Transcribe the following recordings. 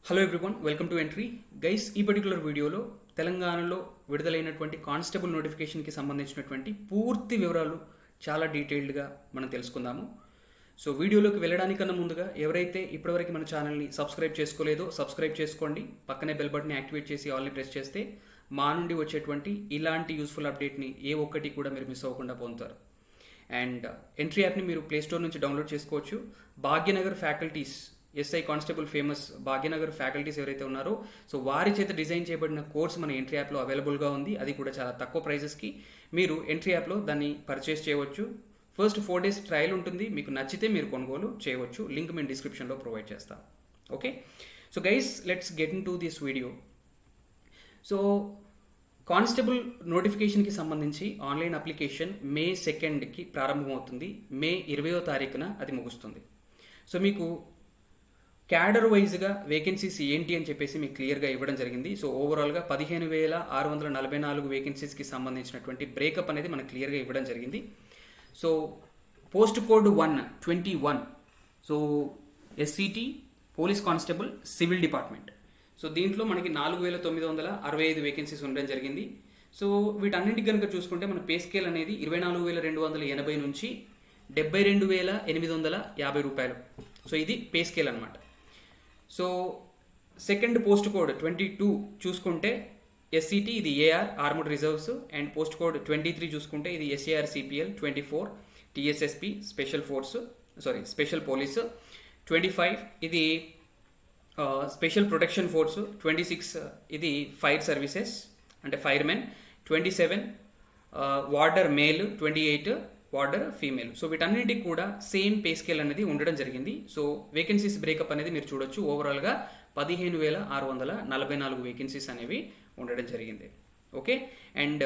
Hello everyone, welcome to entry guys. ఈ particular వీడియోలో తెలంగాణలో విడుదలైనటువంటి కానిస్టేబుల్ నోటిఫికేషన్కి సంబంధించినటువంటి పూర్తి వివరాలు చాలా డీటెయిల్డ్గా మనం తెలుసుకుందాము. సో వీడియోలోకి వెళ్ళడానికన్నా ముందుగా ఎవరైతే ఇప్పటివరకు మన ఛానల్ని సబ్స్క్రైబ్ చేసుకోలేదో సబ్స్క్రైబ్ చేసుకోండి. పక్కనే బెల్ బటన్ని యాక్టివేట్ చేసి ఆల్ని ప్రెస్ చేస్తే మా నుండి వచ్చేటువంటి ఇలాంటి యూస్ఫుల్ అప్డేట్ని ఏ ఒక్కటి కూడా మీరు మిస్ అవ్వకుండా పొందుతారు. అండ్ ఎంట్రీ యాప్ని మీరు ప్లేస్టోర్ నుంచి డౌన్లోడ్ చేసుకోవచ్చు. Bhagyanagar faculties, SI constable famous Bhagyanagar faculties ఎవరైతే ఉన్నారో సో వారి చేత డిజైన్ చేయబడిన కోర్స్ మన ఎంట్రీ యాప్లో అవైలబుల్గా ఉంది. అది కూడా చాలా తక్కువ ప్రైజెస్కి మీరు ఎంట్రీ యాప్లో దాన్ని పర్చేస్ చేయవచ్చు. ఫస్ట్ 4 days ట్రయల్ ఉంటుంది. మీకు నచ్చితే మీరు కొనుగోలు చేయవచ్చు. లింక్ మేము డిస్క్రిప్షన్లో ప్రొవైడ్ చేస్తాం. Okay, so guys, let's get in to this video. So constable నోటిఫికేషన్కి సంబంధించి ఆన్లైన్ అప్లికేషన్ May 2కి ప్రారంభమవుతుంది. May 20వ తారీఖున అది ముగుస్తుంది. సో మీకు క్యాడర్ వైజ్గా వేకెన్సీస్ ఏంటి అని చెప్పేసి మీకు క్లియర్గా ఇవ్వడం జరిగింది. సో ఓవరాల్గా 15,644 వేకెన్సీస్కి సంబంధించినటువంటి బ్రేకప్ అనేది మనకు క్లియర్గా ఇవ్వడం జరిగింది. So post code 121, so SCT police constable civil department. So దీంట్లో మనకి 4,965 వేకెన్సీస్ ఉండడం జరిగింది. సో వీటన్నింటికి కనుక చూసుకుంటే మన పే స్కేల్ అనేది 24,280 నుంచి 72,850 రూపాయలు. సో ఇది పే స్కేల్ అనమాట. సో సెకండ్ పోస్ట్ కోడ్ 22 చూసుకుంటే ఎస్సిటి, ఇది AR armed reserves. And post code 23 చూసుకుంటే ఇది SAR CPL. 24 TSSP special force, special police. 25 ఇది స్పెషల్ ప్రొటెక్షన్ ఫోర్స్. 26 ఇది ఫైర్ సర్వీసెస్ అంటే firemen. 27 warder male. 28 warder female. So వీటన్నిటికి కూడా సేమ్ పే స్కేల్ అనేది ఉండడం జరిగింది. సో వేకెన్సీస్ బ్రేకప్ అనేది మీరు చూడొచ్చు. ఓవరాల్గా 15,644 వేకెన్సీస్ అనేవి ఉండడం జరిగింది. ఓకే, అండ్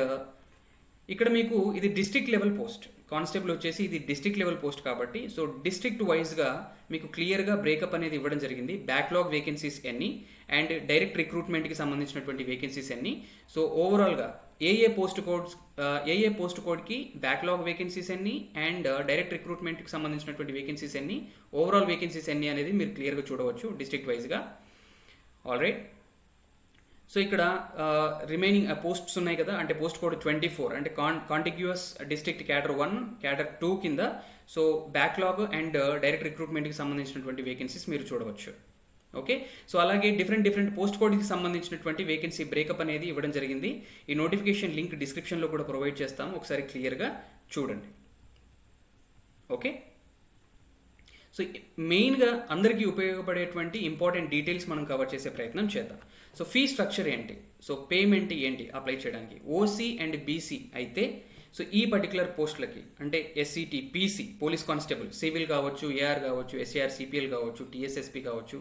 ఇక్కడ మీకు ఇది డిస్ట్రిక్ట్ లెవెల్ పోస్ట్. కానిస్టేబుల్ వచ్చేసి ఇది డిస్ట్రిక్ట్ లెవెల్ పోస్ట్ కాబట్టి సో డిస్ట్రిక్ట్ వైజ్గా మీకు క్లియర్గా బ్రేకప్ అనేది ఇవ్వడం జరిగింది. బ్యాక్లాగ్ వేకెన్సీస్ ఎన్ని అండ్ డైరెక్ట్ రిక్రూట్మెంట్కి సంబంధించినటువంటి వేకెన్సీస్ ఎన్ని. సో ఓవరాల్గా ఏ పోస్ట్ కోడ్కి బ్యాక్లాగ్ వేకెన్సీస్ ఎన్ని అండ్ డైరెక్ట్ రిక్రూట్మెంట్కి సంబంధించినటువంటి వేకెన్సీస్ ఎన్ని, ఓవరాల్ వేకెన్సీస్ ఎన్ని అనేది మీరు క్లియర్గా చూడవచ్చు డిస్ట్రిక్ట్ వైజ్గా. ఆల్రైట్, సో ఇక్కడ రిమైనింగ్ పోస్ట్స్ ఉన్నాయి కదా, అంటే పోస్ట్ కోడ్ 24 అంటే కాంటిగ్యూస్ డిస్ట్రిక్ట్ క్యాడర్ 1, క్యాడర్ 2 కింద సో బ్యాక్లాగ్ అండ్ డైరెక్ట్ రిక్రూట్మెంట్కి సంబంధించినటువంటి వేకెన్సీస్ మీరు చూడవచ్చు. ఓకే, సో అలాగే డిఫరెంట్ పోస్ట్ కోడ్కి సంబంధించినటువంటి వేకెన్సీ బ్రేకప్ అనేది ఇవ్వడం జరిగింది. ఈ నోటిఫికేషన్ లింక్ డిస్క్రిప్షన్లో కూడా ప్రొవైడ్ చేస్తాము, ఒకసారి క్లియర్గా చూడండి. ఓకే, సో మెయిన్గా అందరికీ ఉపయోగపడేటువంటి ఇంపార్టెంట్ డీటెయిల్స్ మనం కవర్ చేసే ప్రయత్నం చేద్దాం. సో ఫీ స్ట్రక్చర్ ఏంటి, సో పేమెంట్ ఏంటి అప్లై చేయడానికి. ఓసీ అండ్ బీసీ అయితే సో ఈ పర్టికులర్ పోస్టులకి అంటే SCT, PC police constable civil కావచ్చు, ఏఆర్ కావచ్చు, ఎస్ఏఆర్ సిపిఎల్ కావచ్చు, టీఎస్ఎస్పి కావచ్చు,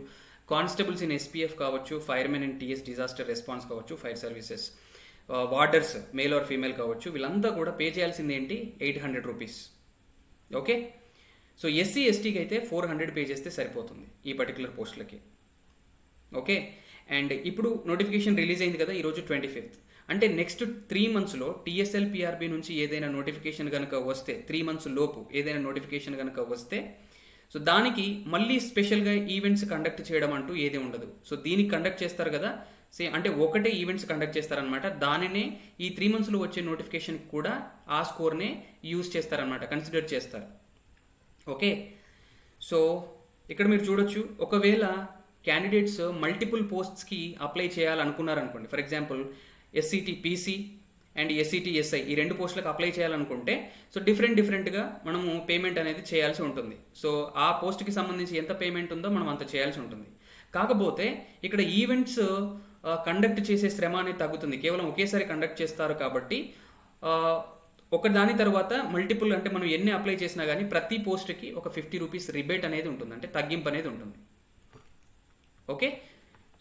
కానిస్టేబుల్స్ ఇన్ ఎస్పీఎఫ్ కావచ్చు, firemen and TS disaster response కావచ్చు, fire services, warders male or female కావచ్చు, వీళ్ళంతా కూడా పే చేయాల్సింది ఏంటి 800 రూపీస్. ఓకే, సో ఎస్సీ ఎస్టీకి అయితే 400 పే చేస్తే సరిపోతుంది ఈ పర్టికులర్ పోస్టులకి. ఓకే, అండ్ ఇప్పుడు నోటిఫికేషన్ రిలీజ్ అయింది కదా ఈరోజు 25th, అంటే నెక్స్ట్ 3 monthsలో టీఎస్ఎల్ పిఆర్బి నుంచి ఏదైనా నోటిఫికేషన్ కనుక వస్తే 3 months లోపు ఏదైనా నోటిఫికేషన్ కనుక వస్తే సో దానికి మళ్ళీ స్పెషల్గా ఈవెంట్స్ కండక్ట్ చేయడం అంటూ ఏది ఉండదు. సో దీనికి కండక్ట్ చేస్తారు కదా, సేమ్ అంటే ఒకటే ఈవెంట్స్ కండక్ట్ చేస్తారనమాట. దానినే ఈ 3 monthsలో వచ్చే నోటిఫికేషన్కి కూడా ఆ స్కోర్నే యూజ్ చేస్తారనమాట, కన్సిడర్ చేస్తారు. ఓకే, సో ఇక్కడ మీరు చూడొచ్చు, ఒకవేళ క్యాండిడేట్స్ మల్టిపుల్ పోస్ట్స్కి అప్లై చేయాలనుకున్నారనుకోండి, for example SCT PC and SCT SI ఈ 2 పోస్టులకు అప్లై చేయాలనుకుంటే సో డిఫరెంట్గా మనము పేమెంట్ అనేది చేయాల్సి ఉంటుంది. సో ఆ పోస్ట్కి సంబంధించి ఎంత పేమెంట్ ఉందో మనం అంత చేయాల్సి ఉంటుంది. కాకపోతే ఇక్కడ ఈవెంట్స్ కండక్ట్ చేసే శ్రమ అనేది తగ్గుతుంది. కేవలం ఒకేసారి కండక్ట్ చేస్తారు కాబట్టి ఒక దాని తర్వాత మల్టిపుల్ అంటే మనం ఎన్ని అప్లై చేసినా కానీ ప్రతి పోస్ట్కి ఒక 50 రూపీస్ రిబేట్ అనేది ఉంటుంది, అంటే తగ్గింపు అనేది ఉంటుంది. ఓకే,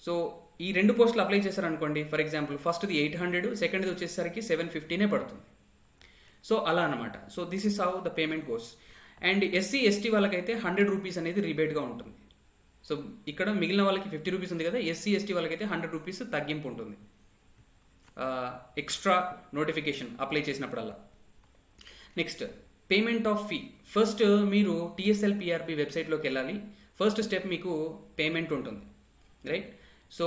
సో ఈ 2 పోస్టులు అప్లై చేశారనుకోండి, ఫర్ ఎగ్జాంపుల్ ఫస్ట్ది 800, సెకండ్ది వచ్చేసరికి 750 పడుతుంది. సో అలా అనమాట. So this is how the payment goes. And SC ST వాళ్ళకైతే 100 రూపీస్ అనేది రిబేట్గా ఉంటుంది. సో ఇక్కడ మిగిలిన వాళ్ళకి 50 రూపీస్ ఉంది కదా, ఎస్సీ ఎస్టీ వాళ్ళకైతే 100 రూపీస్ తగ్గింపు ఉంటుంది ఎక్స్ట్రా నోటిఫికేషన్ అప్లై చేసినప్పుడల్లా. Next payment of fee. First మీరు టీఎస్ఎల్ పిఆర్బి వెబ్సైట్లోకి వెళ్ళాలి. ఫస్ట్ స్టెప్ మీకు పేమెంట్ ఉంటుంది, రైట్. సో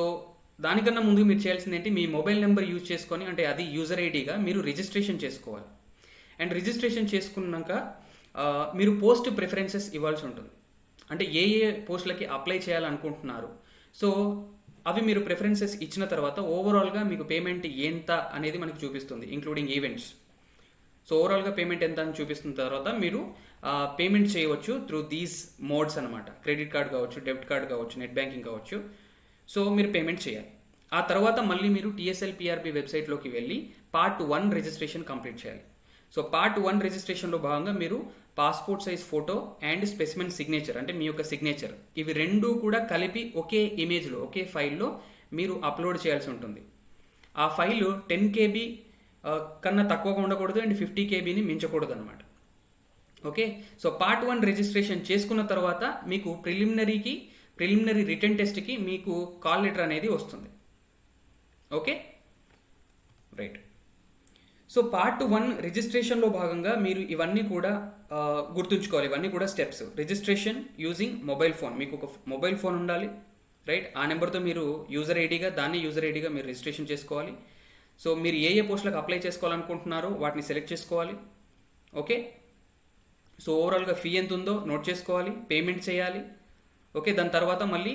దానికన్నా ముందు మీరు చేయాల్సింది ఏంటి, మీ మొబైల్ నెంబర్ యూజ్ చేసుకొని, అంటే అది యూజర్ ఐడిగా మీరు రిజిస్ట్రేషన్ చేసుకోవాలి. అండ్ రిజిస్ట్రేషన్ చేసుకున్నాక మీరు పోస్ట్ ప్రిఫరెన్సెస్ ఇవ్వాల్సి ఉంటుంది. అంటే ఏ పోస్టులకి అప్లై చేయాలనుకుంటున్నారు, సో అవి మీరు ప్రిఫరెన్సెస్ ఇచ్చిన తర్వాత ఓవరాల్గా మీకు పేమెంట్ ఎంత అనేది మనకి చూపిస్తుంది, ఇంక్లూడింగ్ ఈవెంట్స్. సో ఓవరాల్గా పేమెంట్ ఎంత అని చూపిస్తున్న తర్వాత మీరు పేమెంట్ చేయవచ్చు త్రూ దీస్ మోడ్స్ అనమాట. క్రెడిట్ కార్డ్ కావచ్చు, డెబిట్ కార్డ్ కావచ్చు, నెట్ బ్యాంకింగ్ కావచ్చు. సో మీరు పేమెంట్ చేయాలి. ఆ తర్వాత మళ్ళీ మీరు TSLPRB వెబ్సైట్లోకి వెళ్ళి పార్ట్ 1 రిజిస్ట్రేషన్ కంప్లీట్ చేయాలి. సో పార్ట్ 1 రిజిస్ట్రేషన్లో భాగంగా మీరు passport size photo and specimen signature, అంటే మీ యొక్క సిగ్నేచర్, ఇవి రెండూ కూడా కలిపి ఒకే ఇమేజ్లో, ఒకే ఫైల్లో మీరు అప్లోడ్ చేయాల్సి ఉంటుంది. ఆ ఫైల్ 10 KB కన్నా తక్కువగా ఉండకూడదు అండ్ 50 KBని మించకూడదు అనమాట. ఓకే, సో పార్ట్ 1 రిజిస్ట్రేషన్ చేసుకున్న తర్వాత మీకు ప్రిలిమినరీ రిటర్న్ టెస్ట్కి మీకు కాల్ లెటర్ అనేది వస్తుంది. Okay, right. సో పార్ట్ 1 రిజిస్ట్రేషన్లో భాగంగా మీరు ఇవన్నీ కూడా గుర్తుంచుకోవాలి. ఇవన్నీ కూడా steps. Registration using mobile phone, మీకు ఒక మొబైల్ ఫోన్ ఉండాలి, రైట్. ఆ నెంబర్తో మీరు యూజర్ ఐడిగా మీరు రిజిస్ట్రేషన్ చేసుకోవాలి. సో మీరు ఏ పోస్టులకు అప్లై చేసుకోవాలనుకుంటున్నారో వాటిని సెలెక్ట్ చేసుకోవాలి. ఓకే, సో ఓవరాల్గా ఫీ ఎంత ఉందో నోట్ చేసుకోవాలి, పేమెంట్ చేయాలి. ఓకే, దాని తర్వాత మళ్ళీ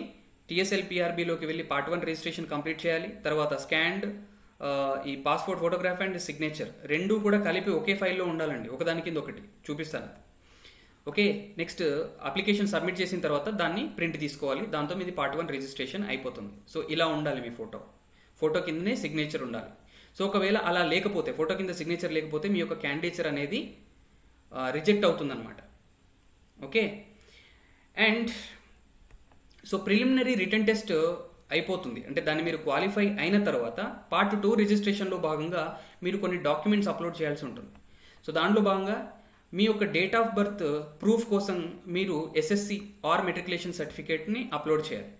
TSLPRBలోకి వెళ్ళి పార్ట్ 1 రిజిస్ట్రేషన్ కంప్లీట్ చేయాలి. తర్వాత స్కాన్డ్ ఈ పాస్పోర్ట్ ఫోటోగ్రాఫ్ అండ్ సిగ్నేచర్ రెండూ కూడా కలిపి ఒకే ఫైల్లో ఉండాలండి, ఒకదాని కింద ఒకటి చూపిస్తాను. ఓకే, నెక్స్ట్ అప్లికేషన్ సబ్మిట్ చేసిన తర్వాత దాన్ని ప్రింట్ తీసుకోవాలి. దాంతో మీది పార్ట్ 1 రిజిస్ట్రేషన్ అయిపోతుంది. సో ఇలా ఉండాలి మీ ఫోటో కిందనే సిగ్నేచర్ ఉండాలి. సో ఒకవేళ అలా లేకపోతే, ఫోటో కింద సిగ్నేచర్ లేకపోతే మీ యొక్క క్యాండిడేచర్ అనేది రిజెక్ట్ అవుతుందన్నమాట. Okay, and so preliminary return test అయిపోతుంది, అంటే దాన్ని మీరు క్వాలిఫై అయిన తర్వాత పార్ట్ 2 రిజిస్ట్రేషన్లో భాగంగా మీరు కొన్ని డాక్యుమెంట్స్ అప్లోడ్ చేయాల్సి ఉంటుంది. సో దాంట్లో భాగంగా మీ యొక్క డేట్ ఆఫ్ బర్త్ ప్రూఫ్ కోసం మీరు SSC ఆర్ మెట్రికులేషన్ సర్టిఫికేట్ని అప్లోడ్ చేయాలి.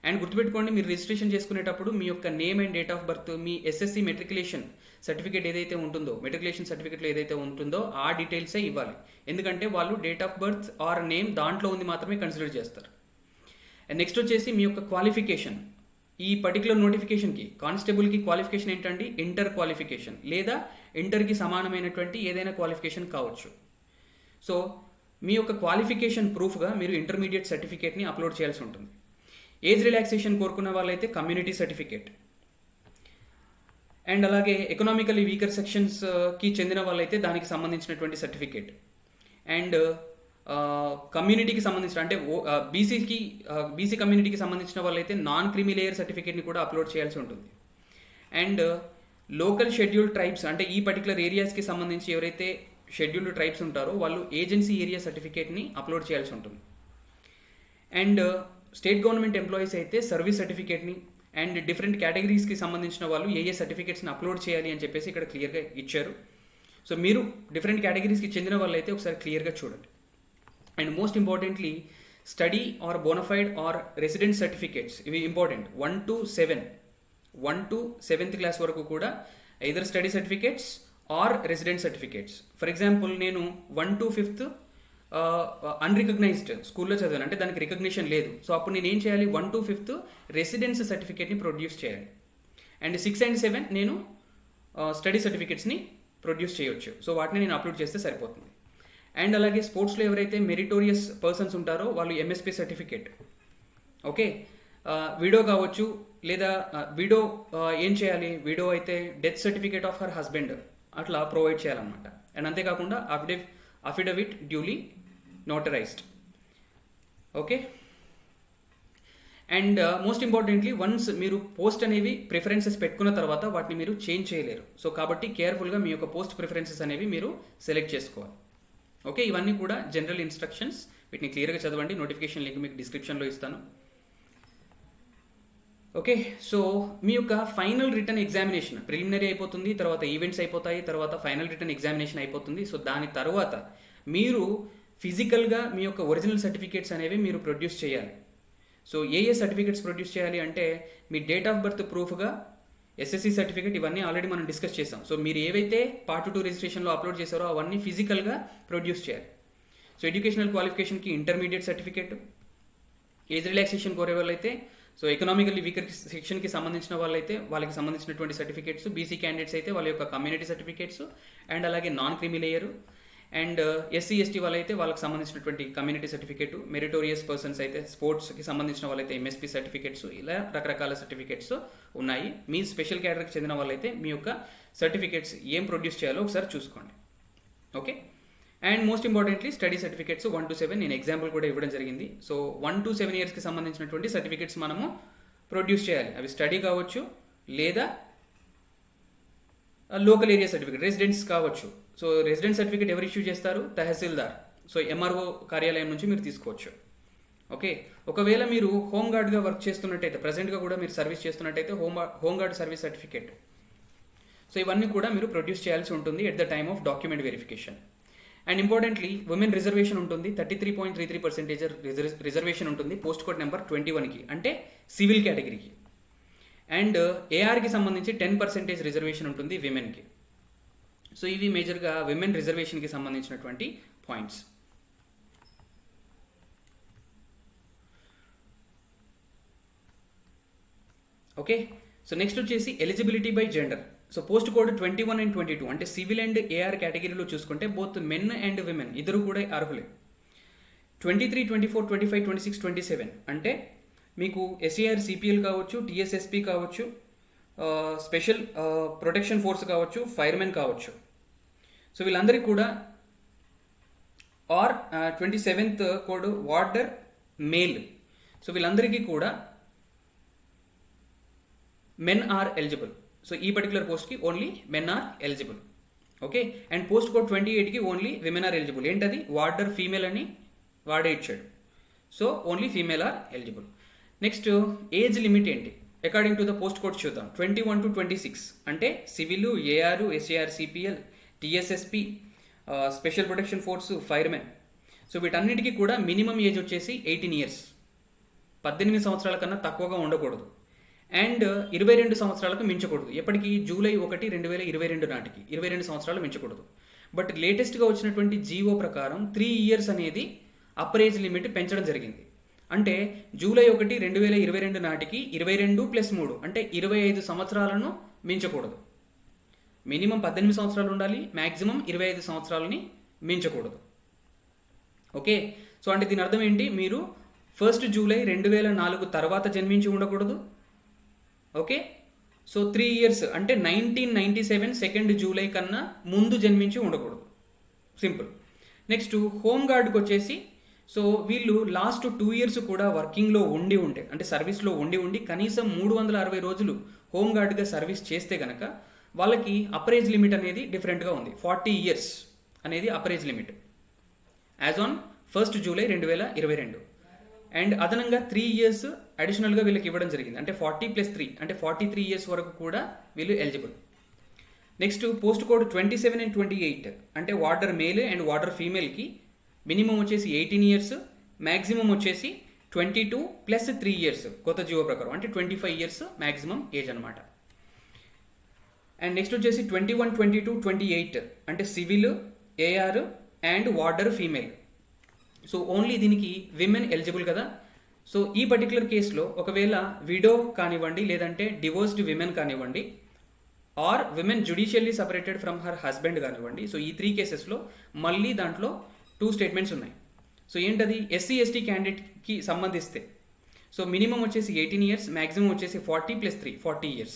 అండ్ గుర్తుపెట్టుకోండి, మీరు రిజిస్ట్రేషన్ చేసుకునేటప్పుడు మీ యొక్క name and date of birth, me SSC matriculation certificate ఏదైతే ఉంటుందో, మెట్రికులేషన్ సర్టిఫికేట్లో ఏదైతే ఉంటుందో ఆ డీటెయిల్సే ఇవ్వాలి. ఎందుకంటే వాళ్ళు date of birth are name దాంట్లో ఉంది మాత్రమే కన్సిడర్ చేస్తారు. అండ్ నెక్స్ట్ వచ్చేసి మీ యొక్క క్వాలిఫికేషన్. ఈ పర్టికులర్ నోటిఫికేషన్కి కానిస్టేబుల్కి క్వాలిఫికేషన్ ఏంటండి, ఇంటర్ క్వాలిఫికేషన్ లేదా ఇంటర్కి సమానమైనటువంటి ఏదైనా క్వాలిఫికేషన్ కావచ్చు. సో మీ యొక్క క్వాలిఫికేషన్ ప్రూఫ్గా మీరు ఇంటర్మీడియట్ సర్టిఫికేట్ని అప్లోడ్ చేయాల్సి ఉంటుంది. ఏజ్ రిలాక్సేషన్ కోరుకున్న వాళ్ళైతే కమ్యూనిటీ సర్టిఫికేట్, అండ్ అలాగే ఎకనామికలీ వీకర్ సెక్షన్స్కి చెందిన వాళ్ళైతే దానికి సంబంధించినటువంటి సర్టిఫికేట్, అండ్ కమ్యూనిటీకి సంబంధించిన, అంటే బీసీ కమ్యూనిటీకి సంబంధించిన వాళ్ళైతే నాన్ క్రిమి లేయర్ సర్టిఫికేట్ని కూడా అప్లోడ్ చేయాల్సి ఉంటుంది. అండ్ లోకల్ షెడ్యూల్డ్ ట్రైబ్స్, అంటే ఈ పర్టికులర్ ఏరియాస్కి సంబంధించి ఎవరైతే షెడ్యూల్డ్ ట్రైబ్స్ ఉంటారో వాళ్ళు ఏజెన్సీ ఏరియా సర్టిఫికేట్ని అప్లోడ్ చేయాల్సి ఉంటుంది. అండ్ స్టేట్ గవర్నమెంట్ ఎంప్లాయీస్ అయితే సర్వీస్ సర్టిఫికేట్ని, అండ్ డిఫరెంట్ కేటగిరీస్కి సంబంధించిన వాళ్ళు ఏ సర్టిఫికేట్స్ని అప్లోడ్ చేయాలి అని చెప్పేసి ఇక్కడ క్లియర్గా ఇచ్చారు. సో మీరు డిఫరెంట్ కేటగిరీస్కి చెందిన వాళ్ళు అయితే ఒకసారి క్లియర్గా చూడండి. And most importantly study or bona fide or resident certificates, ఇవి ఇంపార్టెంట్. 1 to 7th క్లాస్ వరకు కూడా either study certificates or resident certificates. For example నేను 1 to 5th అన్రికగ్నైజ్డ్ స్కూల్లో చదివాను, అంటే దానికి రికగ్నిషన్ లేదు. సో అప్పుడు నేను ఏం చేయాలి, 1 to 5th రెసిడెన్స్ సర్టిఫికేట్ని ప్రొడ్యూస్ చేయాలి. అండ్ 6 and 7 నేను స్టడీ సర్టిఫికేట్స్ని ప్రొడ్యూస్ చేయొచ్చు. సో వాటిని నేను అప్లోడ్ చేస్తే సరిపోతుంది. అండ్ అలాగే స్పోర్ట్స్లో ఎవరైతే మెరిటోరియస్ పర్సన్స్ ఉంటారో వాళ్ళు MSP సర్టిఫికేట్. ఓకే, విడో కావచ్చు, లేదా విడో ఏం చేయాలి, విడో అయితే death certificate of her husband అట్లా ప్రొవైడ్ చేయాలన్నమాట. అండ్ అంతేకాకుండా affidavit duly notarised. Okay, and most importantly once మీరు పోస్ట్ అనేవి ప్రిఫరెన్సెస్ పెట్టుకున్న తర్వాత వాటిని మీరు చేంజ్ చేయలేరు. సో కాబట్టి కేర్ఫుల్గా మీ యొక్క పోస్ట్ ప్రిఫరెన్సెస్ అనేవి మీరు సెలెక్ట్ చేసుకోవాలి. ఓకే, ఇవన్నీ కూడా జనరల్ ఇన్స్ట్రక్షన్స్, వీటిని క్లియర్గా చదవండి. నోటిఫికేషన్ లింక్ మీకు డిస్క్రిప్షన్లో ఇస్తాను. ఓకే, సో మీ యొక్క ఫైనల్ రిటర్న్ ఎగ్జామినేషన్ ప్రిలిమినరీ అయిపోతుంది, తర్వాత ఈవెంట్స్ అయిపోతాయి, తర్వాత ఫైనల్ రిటర్న్ ఎగ్జామినేషన్ అయిపోతుంది. సో దాని తర్వాత మీరు ఫిజికల్గా మీ యొక్క ఒరిజినల్ సర్టిఫికేట్స్ అనేవి మీరు ప్రొడ్యూస్ చేయాలి. సో ఏ సర్టిఫికేట్స్ ప్రొడ్యూస్ చేయాలి అంటే మీ డేట్ ఆఫ్ బర్త్ ప్రూఫ్గా SSC సర్టిఫికేట్, ఇవన్నీ ఆల్రెడీ మనం డిస్కస్ చేసాం. సో మీరు ఏవైతే పార్ట్ 2 రిజిస్ట్రేషన్లో అప్లోడ్ చేశారో అవన్నీ ఫిజికల్గా ప్రొడ్యూస్ చేయాలి. సో ఎడ్యుకేషనల్ క్వాలిఫికేషన్కి ఇంటర్మీడియట్ సర్టిఫికేట్, ఏజ్ రిలాక్సేషన్ కోరే వాళ్ళైతే సో ఎకనామికల్లీ వీకర్ సెక్షన్కి సంబంధించిన వాళ్ళైతే వాళ్ళకి సంబంధించినటువంటి సర్టిఫికేట్స్, బీసీ క్యాండిడేట్స్ అయితే వాళ్ళ యొక్క కమ్యూనిటీ సర్టిఫికేట్స్ అండ్ అలాగే non creamy layer, and SC ST వాళ్ళైతే వాళ్ళకి సంబంధించినటువంటి కమ్యూనిటీ సర్టిఫికేట్, మెరిటోరియస్ పర్సన్స్ అయితే స్పోర్ట్స్కి సంబంధించిన వాళ్ళైతే ఎంఎస్పీ సర్టిఫికేట్స్, ఇలా రకరకాల సర్టిఫికేట్స్ ఉన్నాయి. మీ స్పెషల్ క్యాటగరీకి చెందిన వాళ్ళైతే మీ యొక్క సర్టిఫికేట్స్ ఏం ప్రొడ్యూస్ చేయాలో ఒకసారి చూసుకోండి. Okay, and most importantly study certificates 1 to 7 నేను ఎగ్జాంపుల్ కూడా ఇవ్వడం జరిగింది. సో 1 to 7 ఇయర్స్కి సంబంధించినటువంటి సర్టిఫికేట్స్ మనము ప్రొడ్యూస్ చేయాలి. అవి స్టడీ కావచ్చు లేదా లోకల్ ఏరియా సర్టిఫికేట్, రెసిడెన్స్ కావచ్చు. సో రెసిడెన్స్ సర్టిఫికేట్ ఎవరు ఇష్యూ చేస్తారు? తహసీల్దార్. సో ఎంఆర్ఓ కార్యాలయం నుంచి మీరు తీసుకోవచ్చు. ఓకే, ఒకవేళ మీరు హోంగార్డ్గా వర్క్ చేస్తున్నట్టయితే, ప్రజెంట్గా కూడా మీరు సర్వీస్ చేస్తున్నట్టయితే హోంగార్డ్ సర్వీస్ సర్టిఫికేట్. సో ఇవన్నీ కూడా మీరు ప్రొడ్యూస్ చేయాల్సి ఉంటుంది at the time of document verification. And importantly women reservation ఉంటుంది, 33.33% రిజర్వేషన్ ఉంటుంది పోస్ట్ కోడ్ నెంబర్ 21కి, అంటే సివిల్ కేటగిరీకి. అండ్ ఏఆర్కి సంబంధించి 10% రిజర్వేషన్ ఉంటుంది విమెన్కి. సో ఇవి మేజర్గా విమెన్ రిజర్వేషన్కి సంబంధించినటువంటి పాయింట్స్. ఓకే, సో నెక్స్ట్ వచ్చేసి eligibility by gender. So post code 21 and 22 అంటే సివిల్ అండ్ ఏఆర్ కేటగిరీలో చూసుకుంటే బోత్ మెన్ అండ్ విమెన్ ఇద్దరు కూడా అర్హులే. 23, 24, 25, 26, 27 అంటే మీకు ఎస్ఏఆర్ సిపిఎల్ కావచ్చు, టీఎస్ఎస్పి కావచ్చు, స్పెషల్ ప్రొటెక్షన్ ఫోర్స్ కావచ్చు, ఫైర్మెన్ కావచ్చు. సో వీళ్ళందరికీ కూడా or 27th code warder male. So వీళ్ళందరికీ కూడా మెన్ ఆర్ ఎలిజిబుల్. సో ఈ పర్టికులర్ పోస్ట్కి only men are eligible. Okay, and post code 28కి ఓన్లీ విమెన్ ఆర్ ఎలిజిబుల్. ఏంటది? వార్డర్ ఫీమేల్ అని వాడే ఇచ్చాడు. So only female are eligible. Next age limit ఏంటి according to the post code చూద్దాం. 21 to 26 అంటే civil, AR, SAR CPL, TSSP, special protection force, firemen. So వీటన్నిటికీ కూడా మినిమం ఏజ్ వచ్చేసి 18 years, 18 సంవత్సరాల కన్నా తక్కువగా ఉండకూడదు. అండ్ 22 సంవత్సరాలకు మించకూడదు. ఎప్పటికీ జూలై 1, 2022 నాటికి 22 సంవత్సరాలు మించకూడదు. బట్ లేటెస్ట్గా వచ్చినటువంటి జీవో ప్రకారం 3 years అనేది అప్పర్ ఏజ్ లిమిట్ పెంచడం జరిగింది. అంటే జూలై 1, 2022 నాటికి 22+3 అంటే 25 సంవత్సరాలను మించకూడదు. మినిమం 18 సంవత్సరాలు ఉండాలి, మ్యాక్సిమం 25 సంవత్సరాలని మించకూడదు. ఓకే, సో అంటే దీని అర్థం ఏంటి? మీరు 1 జూలై 2004 తర్వాత జన్మించి ఉండకూడదు. ఓకే, సో 3 years అంటే 1997 2 జూలై కన్నా ముందు జన్మించి ఉండకూడదు. సింపుల్. నెక్స్ట్ హోమ్ గార్డ్కి వచ్చేసి సో వీళ్ళు లాస్ట్ 2 years కూడా వర్కింగ్లో ఉండి ఉంటే, అంటే సర్వీస్లో ఉండి కనీసం 360 రోజులు హోమ్ గార్డ్గా సర్వీస్ చేస్తే కనుక వాళ్ళకి అప్పర్ ఏజ్ లిమిట్ అనేది డిఫరెంట్గా ఉంది. 40 years అనేది upper age limit as on 1 July 2022. And అదనంగా 3 years అడిషనల్గా వీళ్ళకి ఇవ్వడం జరిగింది. అంటే 40+3 అంటే 43 years వరకు కూడా వీళ్ళు eligible. Next post code 27 and 28 అంటే వార్డర్ మేల్ అండ్ వార్డర్ ఫీమేల్కి మినిమం వచ్చేసి 18 years, మ్యాక్సిమం వచ్చేసి 22+3 years కొత్త జీవో ప్రకారం, అంటే 25 years మ్యాక్సిమం ఏజ్ అనమాట. అండ్ నెక్స్ట్ వచ్చేసి 21, 22, 28 అంటే civil, AR and warder female. So only దీనికి విమెన్ ఎలిజిబుల్ కదా. సో ఈ పర్టికులర్ కేసులో ఒకవేళ విడో కానివ్వండి, లేదంటే డివోర్స్డ్ విమెన్ కానివ్వండి, or women judicially separated from her husband కానివ్వండి, సో ఈ 3 కేసెస్లో మళ్ళీ దాంట్లో 2 స్టేట్మెంట్స్ ఉన్నాయి. సో ఏంటది? ఎస్సీ ఎస్టీ క్యాండిడేట్కి సంబంధిస్తే సో మినిమం వచ్చేసి 18 years, మ్యాక్సిమం వచ్చేసి 40+3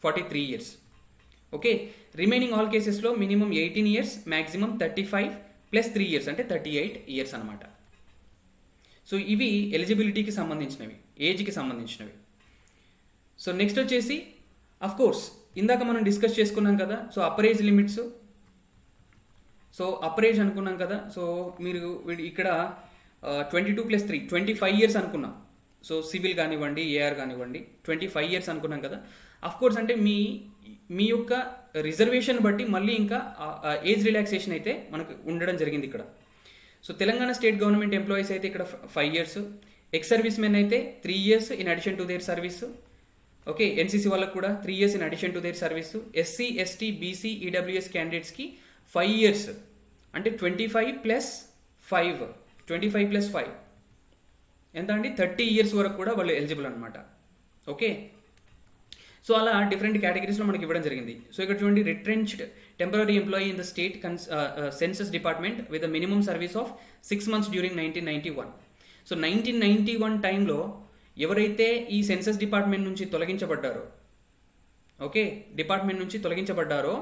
43 years. ఓకే, రిమైనింగ్ ఆల్ కేసెస్లో మినిమం 18 years, మ్యాక్సిమం 35+3 years అంటే 38 years అనమాట. సో ఇవి ఎలిజిబిలిటీకి సంబంధించినవి, ఏజ్కి సంబంధించినవి. సో నెక్స్ట్ వచ్చేసి అఫ్ కోర్స్ ఇందాక మనం డిస్కస్ చేసుకున్నాం కదా. So upper age limits, so upper age అనుకున్నాం కదా. సో మీరు ఇక్కడ 22+3 25 years అనుకున్నాం. సో సివిల్ కానివ్వండి, ఏఆర్ కానివ్వండి 25 years అనుకున్నాం కదా. అఫ్ కోర్స్ అంటే మీ యొక్క రిజర్వేషన్ బట్టి మళ్ళీ ఇంకా ఏజ్ రిలాక్సేషన్ అయితే మనకు ఉండడం జరిగింది ఇక్కడ. So Telangana state government employees అయితే ఇక్కడ 5 years, ఎక్స్ సర్వీస్ మెన్ అయితే 3 years in addition to their service. Okay, NCC వాళ్ళకు కూడా 3 years in addition to their service. SC, ST, BC, EWS క్యాండిడేట్స్కి 5 years అంటే 25+5 ఎంత అండి? 30 years వరకు కూడా వాళ్ళు ఎలిజిబుల్ అనమాట. ఓకే, సో అలా డిఫరెంట్ కేటగిరీస్లో మనకి ఇవ్వడం జరిగింది. సో ఇక్కడ చూడండి, retrenched temporary employee in the state census department with the minimum service of 6 months during 1991. So 1991 టైంలో ఎవరైతే ఈ సెన్సస్ డిపార్ట్మెంట్ నుంచి తొలగించబడ్డారో, ఓకే, డిపార్ట్మెంట్ నుంచి తొలగించబడ్డారో,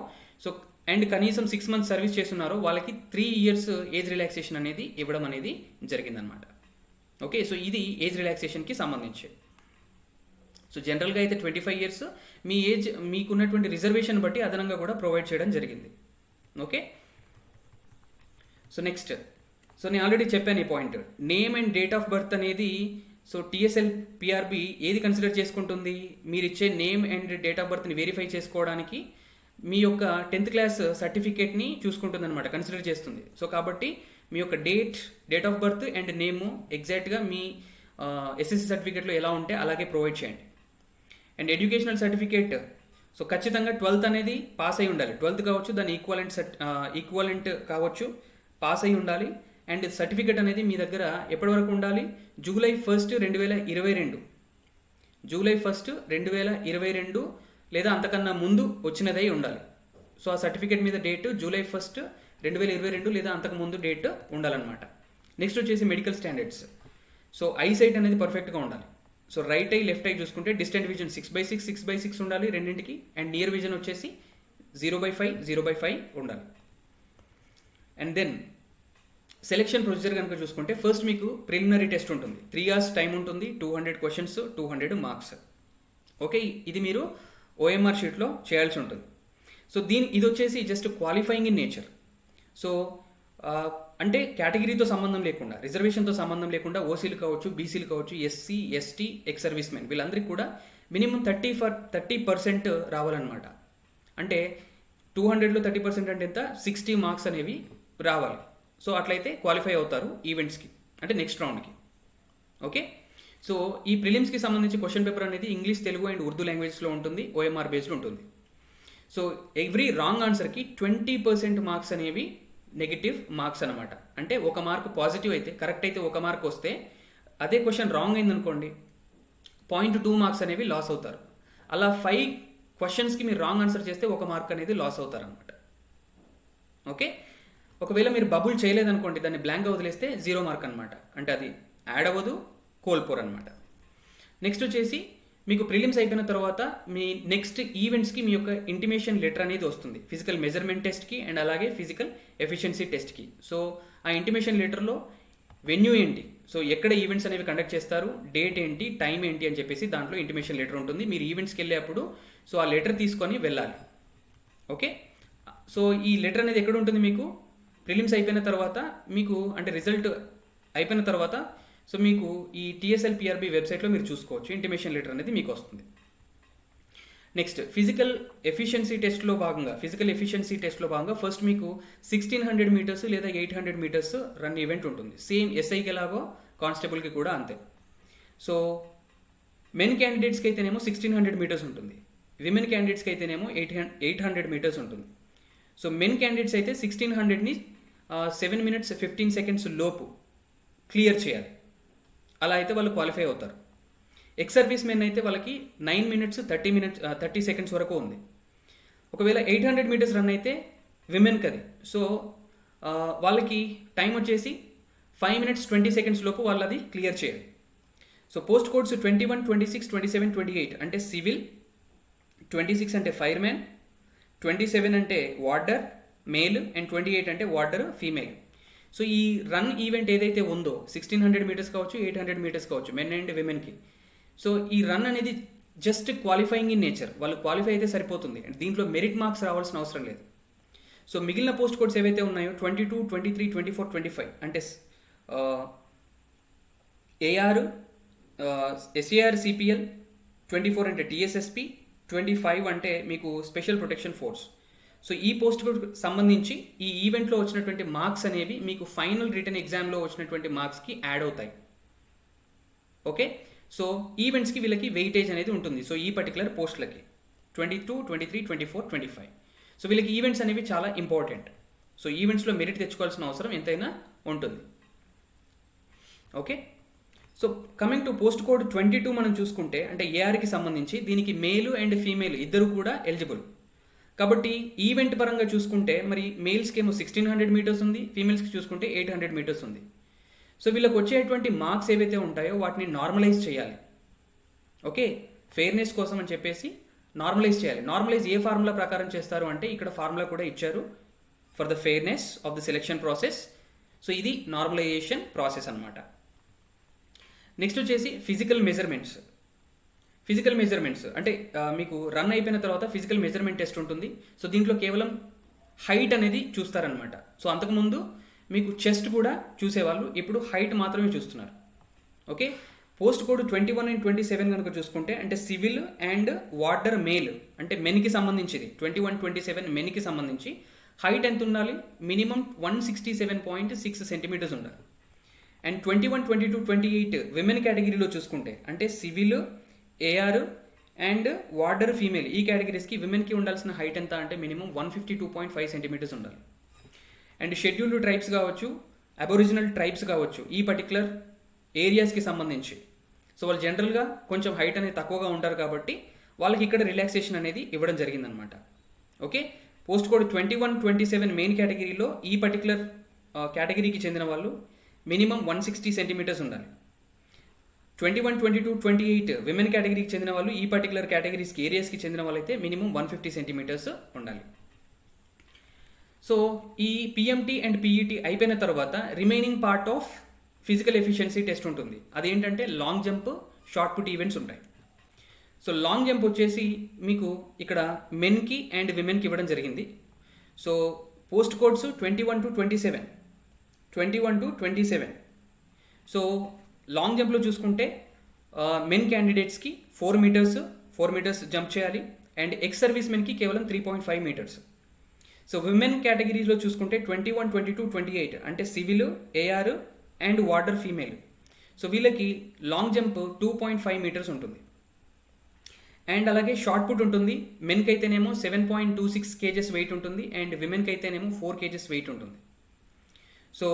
సో అండ్ కనీసం 6 months సర్వీస్ చేస్తున్నారో వాళ్ళకి 3 years ఏజ్ రిలాక్సేషన్ అనేది ఇవ్వడం అనేది జరిగిందనమాట. ఓకే, సో ఇది ఏజ్ రిలాక్సేషన్కి సంబంధించి. సో జనరల్గా అయితే 25 years, మీ ఏజ్ మీకున్నటువంటి రిజర్వేషన్ బట్టి అదనంగా కూడా ప్రొవైడ్ చేయడం జరిగింది. ఓకే, సో నెక్స్ట్, సో నేను ఆల్రెడీ చెప్పాను ఈ point, name and date of birth అనేది, సో టీఎస్ఎల్ పిఆర్బి ఏది కన్సిడర్ చేసుకుంటుంది, మీరు ఇచ్చే నేమ్ అండ్ డేట్ ఆఫ్ బర్త్ని వెరిఫై చేసుకోవడానికి మీ యొక్క 10th class సర్టిఫికేట్ని చూసుకుంటుంది అనమాట, కన్సిడర్ చేస్తుంది. సో కాబట్టి మీ యొక్క డేట్ ఆఫ్ బర్త్ అండ్ నేము ఎగ్జాక్ట్గా మీ ఎస్ఎస్సి సర్టిఫికేట్లో ఎలా ఉంటే అలాగే ప్రొవైడ్ చేయండి. అండ్ ఎడ్యుకేషనల్ సర్టిఫికేట్, సో ఖచ్చితంగా 12th అనేది పాస్ అయి ఉండాలి. 12th కావచ్చు, దాని ఈక్వలెంట్ కావచ్చు, పాస్ అయి ఉండాలి. అండ్ సర్టిఫికేట్ అనేది మీ దగ్గర ఎప్పటి వరకు ఉండాలి, జూలై 1, 2022, జూలై 1, 2022 లేదా అంతకన్నా ముందు వచ్చినదై ఉండాలి. సో ఆ సర్టిఫికేట్ మీద డేట్ జూలై 1, 2022 లేదా అంతకు ముందు డేట్ ఉండాలన్నమాట. నెక్స్ట్ వచ్చేసి మెడికల్ స్టాండర్డ్స్. సో ఐసైట్ అనేది పర్ఫెక్ట్గా ఉండాలి. So right I left I చూసుకుంటే డిస్టెంట్ విజన్ 6/6, 6/6 ఉండాలి రెండింటికి. అండ్ నియర్ విజన్ వచ్చేసి 0/5, 0/5 ఉండాలి. అండ్ దెన్ సెలెక్షన్ ప్రొసీజర్ కనుక చూసుకుంటే, ఫస్ట్ మీకు ప్రిలిమినరీ టెస్ట్ ఉంటుంది, 3 hours టైం ఉంటుంది, 200 questions, 200 marks. ఓకే, ఇది మీరు ఓఎంఆర్ షీట్లో చేయాల్సి ఉంటుంది. సో ఇది వచ్చేసి just qualifying in nature. So అంటే కేటగిరీతో సంబంధం లేకుండా, రిజర్వేషన్తో సంబంధం లేకుండా ఓసీలు కావచ్చు, బీసీలు కావచ్చు, SC, ST, X service men, వీళ్ళందరికీ కూడా మినిమం 30% రావాలన్నమాట. అంటే 200లో 30% అంటే ఎంత, 60 marks అనేవి రావాలి. సో అట్లయితే క్వాలిఫై అవుతారు ఈవెంట్స్కి, అంటే నెక్స్ట్ రౌండ్కి. ఓకే, సో ఈ ప్రిలిమ్స్కి సంబంధించి క్వశ్చన్ పేపర్ అనేది ఇంగ్లీష్, తెలుగు అండ్ ఉర్దూ లాంగ్వేజ్లో ఉంటుంది, ఓఎంఆర్ బేస్డ్ ఉంటుంది. సో ఎవ్రీ రాంగ్ ఆన్సర్కి 20% మార్క్స్ అనేవి నెగిటివ్ మార్క్స్ అనమాట. అంటే 1 mark పాజిటివ్ అయితే, కరెక్ట్ అయితే 1 mark వస్తే, అదే క్వశ్చన్ రాంగ్ అయిందనుకోండి 0.2 marks అనేవి లాస్ అవుతారు. అలా 5 questionsకి మీరు రాంగ్ ఆన్సర్ చేస్తే 1 mark అనేది లాస్ అవుతారు అనమాట. ఓకే, ఒకవేళ మీరు బబుల్ చేయలేదనుకోండి, దాన్ని బ్లాంక్గా వదిలేస్తే 0 mark అనమాట. అంటే అది యాడ్ అవ్వదు, కోల్పోరు అనమాట. నెక్స్ట్ వచ్చేసి మీకు ప్రిలిమ్స్ అయిపోయిన తర్వాత మీ నెక్స్ట్ ఈవెంట్స్కి మీ యొక్క ఇంటిమేషన్ లెటర్ అనేది వస్తుంది, ఫిజికల్ మెజర్మెంట్ టెస్ట్కి అండ్ అలాగే ఫిజికల్ ఎఫిషియన్సీ టెస్ట్కి. సో ఆ ఇంటిమేషన్ లెటర్లో వెన్యూ ఏంటి, సో ఎక్కడ ఈవెంట్స్ అనేవి కండక్ట్ చేస్తారు, డేట్ ఏంటి, టైం ఏంటి అని చెప్పేసి దాంట్లో ఇంటిమేషన్ లెటర్ ఉంటుంది. మీరు ఈవెంట్స్కి వెళ్ళేటప్పుడు సో ఆ లెటర్ తీసుకొని వెళ్ళాలి. ఓకే, సో ఈ లెటర్ అనేది ఎక్కడ ఉంటుంది, మీకు ప్రిలిమ్స్ అయిపోయిన తర్వాత, మీకు అంటే రిజల్ట్ అయిపోయిన తర్వాత, సో మీకు ఈ టీఎస్ఎల్ పిఆర్బి వెబ్సైట్లో మీరు చూసుకోవచ్చు, ఇంటిమేషన్ లెటర్ అనేది మీకు వస్తుంది. నెక్స్ట్ ఫిజికల్ ఎఫిషియన్సీ టెస్ట్లో భాగంగా ఫస్ట్ మీకు 1600 meters లేదా 800 meters రన్ ఈవెంట్ ఉంటుంది. సేమ్ ఎస్ఐకి ఎలాగో కానిస్టేబుల్కి కూడా అంతే. సో మెన్ క్యాండిడేట్స్కి అయితేనేమో 1600 meters ఉంటుంది, విమెన్ క్యాండిడేట్స్కి అయితేనేమో 800 meters ఉంటుంది. సో మెన్ క్యాండిడేట్స్ అయితే 1600ని 7 minutes 15 seconds లోపు క్లియర్ చేయాలి, అలా అయితే వాళ్ళు క్వాలిఫై అవుతారు. ఎక్స్ సర్వీస్ మెన్ అయితే వాళ్ళకి 9 minutes 30 seconds వరకు ఉంది. ఒకవేళ 800 meters రన్ అయితే విమెన్కి అది, సో వాళ్ళకి టైం వచ్చేసి 5 minutes 20 seconds లోపు వాళ్ళు అది క్లియర్ చేయాలి. సో పోస్ట్ కోడ్స్ 21, 26, 27, 28 అంటే సివిల్, 26 అంటే ఫైర్ మ్యాన్, 27 అంటే వార్డర్ మేల్ అండ్ 28 అంటే వార్డర్ ఫీమేల్. సో ఈ రన్ ఈవెంట్ ఏదైతే ఉందో 1600 meters కావచ్చు, 800 meters కావచ్చు, మెన్ అండ్ విమెన్కి, సో ఈ రన్ అనేది జస్ట్ క్వాలిఫైయింగ్ ఇన్ నేచర్, వాళ్ళు క్వాలిఫై అయితే సరిపోతుంది, దీంట్లో మెరిట్ మార్క్స్ రావాల్సిన అవసరం లేదు. సో మిగిలిన పోస్ట్ కోడ్స్ ఏవైతే ఉన్నాయో 22, 23, 24, 25 అంటే ఏఆర్, ఎస్ఏఆర్ సిపిఎల్, 24 అంటే టీఎస్ఎస్పి, 25 అంటే మీకు స్పెషల్ ప్రొటెక్షన్ ఫోర్స్. సో ఈ పోస్ట్ కోడ్ సంబంధించి ఈ ఈవెంట్లో వచ్చినటువంటి మార్క్స్ అనేవి మీకు ఫైనల్ రిటర్న్ ఎగ్జామ్లో వచ్చినటువంటి మార్క్స్కి యాడ్ అవుతాయి. ఓకే, సో ఈవెంట్స్కి వీళ్ళకి వెయిటేజ్ అనేది ఉంటుంది. సో ఈ పర్టికులర్ పోస్టులకి 22, 23, 24, 25. సో వీళ్ళకి ఈవెంట్స్ అనేవి చాలా ఇంపార్టెంట్. సో ఈవెంట్స్లో మెరిట్ తెచ్చుకోవాల్సిన అవసరం ఎంతైనా ఉంటుంది. Okay, so coming to post code 22 మనం చూసుకుంటే అంటే ఏఆర్కి సంబంధించి దీనికి మేలు అండ్ ఫీమేల్ ఇద్దరు కూడా ఎలిజిబుల్. కాబట్టి ఈవెంట్ పరంగా చూసుకుంటే మరి మేల్స్కి ఏమో 1600 మీటర్స్ ఉంది, ఫీమేల్స్కి చూసుకుంటే 800 మీటర్స్ ఉంది. సో వీళ్ళకి వచ్చేటువంటి మార్క్స్ ఏవైతే ఉంటాయో వాటిని నార్మలైజ్ చేయాలి. ఓకే, ఫెయిర్నెస్ కోసం అని చెప్పేసి నార్మలైజ్ చేయాలి. నార్మలైజ్ ఏ ఫార్ములా ప్రకారం చేస్తారు అంటే ఇక్కడ ఫార్ములా కూడా ఇచ్చారు for the fairness of the selection process. So ఇది నార్మలైజేషన్ ప్రాసెస్ అనమాట. నెక్స్ట్ వచ్చేసి ఫిజికల్ మెజర్మెంట్స్. ఫిజికల్ మెజర్మెంట్స్ అంటే మీకు రన్ అయిపోయిన తర్వాత ఫిజికల్ మెజర్మెంట్ టెస్ట్ ఉంటుంది. సో దీంట్లో కేవలం హైట్ అనేది చూస్తారనమాట. సో అంతకుముందు మీకు చెస్ట్ కూడా చూసేవాళ్ళు, ఇప్పుడు హైట్ మాత్రమే చూస్తున్నారు. ఓకే, పోస్ట్ కోడ్ 21 అండ్ 27 కనుక చూసుకుంటే అంటే సివిల్ అండ్ వార్డర్ మేల్ అంటే మెన్కి సంబంధించింది. 21, 27 మెన్కి సంబంధించి హైట్ ఎంత ఉండాలి? మినిమం 167.6 సెంటీమీటర్స్ ఉండాలి. అండ్ 21, 22, 28 విమెన్ కేటగిరీలో చూసుకుంటే అంటే civil, AR and warder female ఈ కేటగిరీస్కి విమెన్కి ఉండాల్సిన హైట్ ఎంత అంటే మినిమం 152.5 సెంటీమీటర్స్ ఉండాలి. అండ్ షెడ్యూల్డ్ ట్రైబ్స్ కావచ్చు, అబోరిజినల్ ట్రైబ్స్ కావచ్చు, ఈ పర్టికులర్ ఏరియాస్కి సంబంధించి సో వాళ్ళు జనరల్గా కొంచెం హైట్ అనేది తక్కువగా ఉంటారు కాబట్టి వాళ్ళకి ఇక్కడ రిలాక్సేషన్ అనేది ఇవ్వడం జరిగిందనమాట. ఓకే, పోస్ట్ కోడ్ 21, 27 మెయిన్ కేటగిరీలో ఈ పర్టికులర్ కేటగిరీకి చెందిన వాళ్ళు మినిమం 160 సెంటీమీటర్స్ ఉండాలి. 21, 22, 28 విమెన్ కేటగిరీకి చెందిన వాళ్ళు ఈ పర్టికులర్ కేటగిరీస్కి ఏరియాస్కి చెందిన వాళ్ళైతే మినిమం 150 సెంటీమీటర్స్ ఉండాలి. సో ఈ పిఎంటీ అండ్ పీఈటీ అయిపోయిన తర్వాత remaining part of physical efficiency test ఉంటుంది. అదేంటంటే long jump, shot put events ఉంటాయి. సో లాంగ్ జంప్ వచ్చేసి మీకు ఇక్కడ మెన్కి అండ్ విమెన్కి ఇవ్వడం జరిగింది. So post codes 21 to 27, 21 to 27. So long జంప్లో చూసుకుంటే మెన్ క్యాండిడేట్స్కి 4 మీటర్స్ జంప్ చేయాలి అండ్ ఎక్స్ సర్వీస్ మెన్కి కేవలం 3.5 మీటర్స్. సో విమెన్ కేటగిరీలో చూసుకుంటే 21, 22, 28 అంటే civil, AR and warder female. So వీళ్ళకి లాంగ్ జంప్ 2.5 మీటర్స్ ఉంటుంది. అండ్ అలాగే షార్ట్ పుట్ ఉంటుంది. మెన్కి అయితేనేమో 7.26 కేజెస్ వెయిట్ ఉంటుంది అండ్ విమెన్కి అయితేనేమో 4 కేజెస్ వెయిట్ ఉంటుంది. సో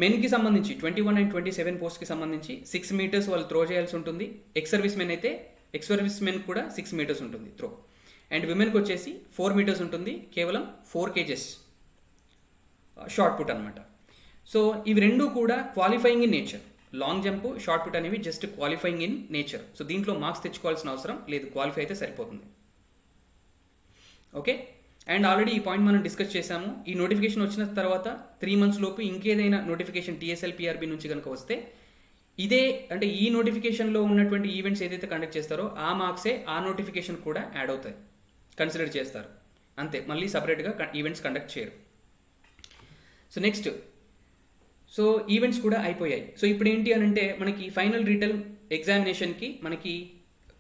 మెన్కి సంబంధించి 21 అండ్ 27 పోస్ట్కి సంబంధించి 6 మీటర్స్ వాళ్ళు త్రో చేయాల్సి ఉంటుంది. ఎక్స్ సర్వీస్ మెన్ కూడా 6 మీటర్స్ ఉంటుంది త్రో. అండ్ విమెన్కి వచ్చేసి 4 మీటర్స్ ఉంటుంది, కేవలం 4 కేజెస్ షార్ట్ పుట్ అనమాట. సో ఇవి రెండు కూడా qualifying in nature. Long jump, shot put అనేవి just qualifying in nature. So దీంట్లో మార్క్స్ తెచ్చుకోవాల్సిన అవసరం లేదు, క్వాలిఫై అయితే సరిపోతుంది. ఓకే, అండ్ ఆల్రెడీ ఈ పాయింట్ మనం డిస్కస్ చేశాము. ఈ నోటిఫికేషన్ వచ్చిన తర్వాత 3 months లోపు ఇంకేదైనా నోటిఫికేషన్ టీఎస్ఎల్ పిఆర్బి నుంచి కనుక వస్తే ఇదే అంటే ఈ నోటిఫికేషన్లో ఉన్నటువంటి ఈవెంట్స్ ఏదైతే కండక్ట్ చేస్తారో ఆ మార్క్సే ఆ నోటిఫికేషన్ కూడా యాడ్ అవుతాయి, కన్సిడర్ చేస్తారు అంతే. మళ్ళీ సపరేట్గా ఈవెంట్స్ కండక్ట్ చేయరు. సో నెక్స్ట్, సో ఈవెంట్స్ కూడా అయిపోయాయి. సో ఇప్పుడు ఏంటి అని అంటే మనకి ఫైనల్ రిటర్న్ ఎగ్జామినేషన్కి మనకి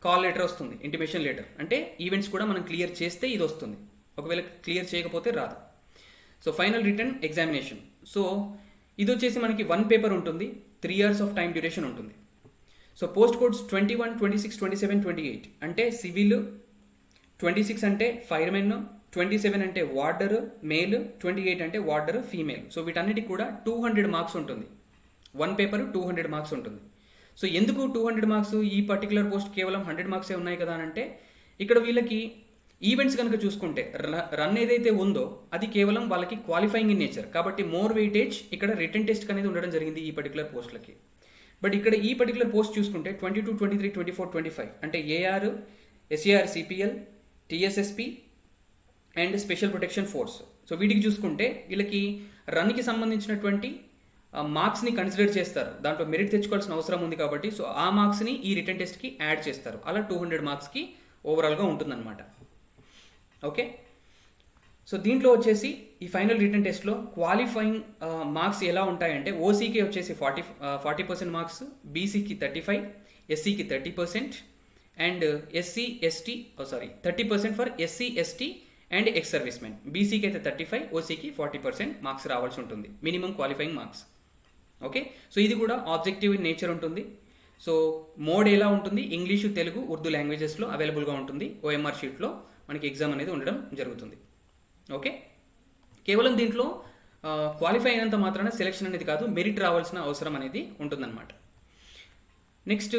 కాల్ లెటర్ వస్తుంది, ఇంటిమేషన్ లెటర్. అంటే ఈవెంట్స్ కూడా మనం క్లియర్ చేస్తే ఇది వస్తుంది, ఒకవేళ క్లియర్ చేయకపోతే రాదు. So final written examination. So ఇది వచ్చేసి మనకి 1 పేపర్ ఉంటుంది, 3 years ఆఫ్ టైం డ్యూరేషన్ ఉంటుంది. సో పోస్ట్ కోడ్స్ 21, 26, 27, 28 అంటే సివిల్, 26 అంటే ఫైర్మెన్, 27 అంటే వార్డర్ మేల్, 28 అంటే వార్డర్ ఫీమేల్. సో వీటన్నిటికి కూడా 200 మార్క్స్ ఉంటుంది. 1 పేపర్ 200 మార్క్స్ ఉంటుంది. సో ఎందుకు 200 మార్క్స్? ఈ పర్టికులర్ పోస్ట్ కేవలం 100 మార్క్సే ఉన్నాయి కదా అని అంటే ఇక్కడ వీళ్ళకి ఈవెంట్స్ కనుక చూసుకుంటే రన్ ఏదైతే ఉందో అది కేవలం వాళ్ళకి క్వాలిఫైయింగ్ ఇన్ నేచర్ కాబట్టి మోర్ వెయిటేజ్ ఇక్కడ రిటర్న్ టెస్ట్ అనేది ఉండడం జరిగింది ఈ పర్టికులర్ పోస్ట్లకి. బట్ ఇక్కడ ఈ పర్టికులర్ పోస్ట్ చూసుకుంటే 22, 23, 24, 25 అంటే AR, SAR, CPL, TSSP and special protection force. So వీటికి చూసుకుంటే వీళ్ళకి రన్కి సంబంధించినటువంటి మార్క్స్ని కన్సిడర్ చేస్తారు, దాంట్లో మెరిట్ తెచ్చుకోవాల్సిన అవసరం ఉంది కాబట్టి సో ఆ మార్క్స్ని ఈ రిటర్న్ టెస్ట్కి యాడ్ చేస్తారు. అలా 200 మార్క్స్కి ఓవరాల్గా ఉంటుందన్నమాట. ఓకే, సో దీంట్లో వచ్చేసి ఈ ఫైనల్ రిటర్న్ టెస్ట్లో క్వాలిఫైయింగ్ మార్క్స్ ఎలా ఉంటాయంటే ఓసీకి వచ్చేసి 40% మార్క్స్, బీసీకి 35%, ఎస్సీకి 30% and SC ST 30% for SC ST and ex service men. బీసీకి అయితే 35%, ఓసీకి 40% మార్క్స్ రావాల్సి ఉంటుంది, minimum qualifying marks. Okay, so ఇది కూడా ఆబ్జెక్టివ్ ఇన్ నేచర్ ఉంటుంది. సో మోడ్ ఎలా ఉంటుంది? ఇంగ్లీషు, తెలుగు, ఉర్దూ లాంగ్వేజెస్లో అవైలబుల్గా ఉంటుంది. ఓఎంఆర్ షీట్లో మనకి ఎగ్జామ్ అనేది ఉండడం జరుగుతుంది. ఓకే, కేవలం దీంట్లో క్వాలిఫై అయినంత మాత్రాన సెలెక్షన్ అనేది కాదు, మెరిట్ రావాల్సిన అవసరం అనేది ఉంటుందన్నమాట. నెక్స్ట్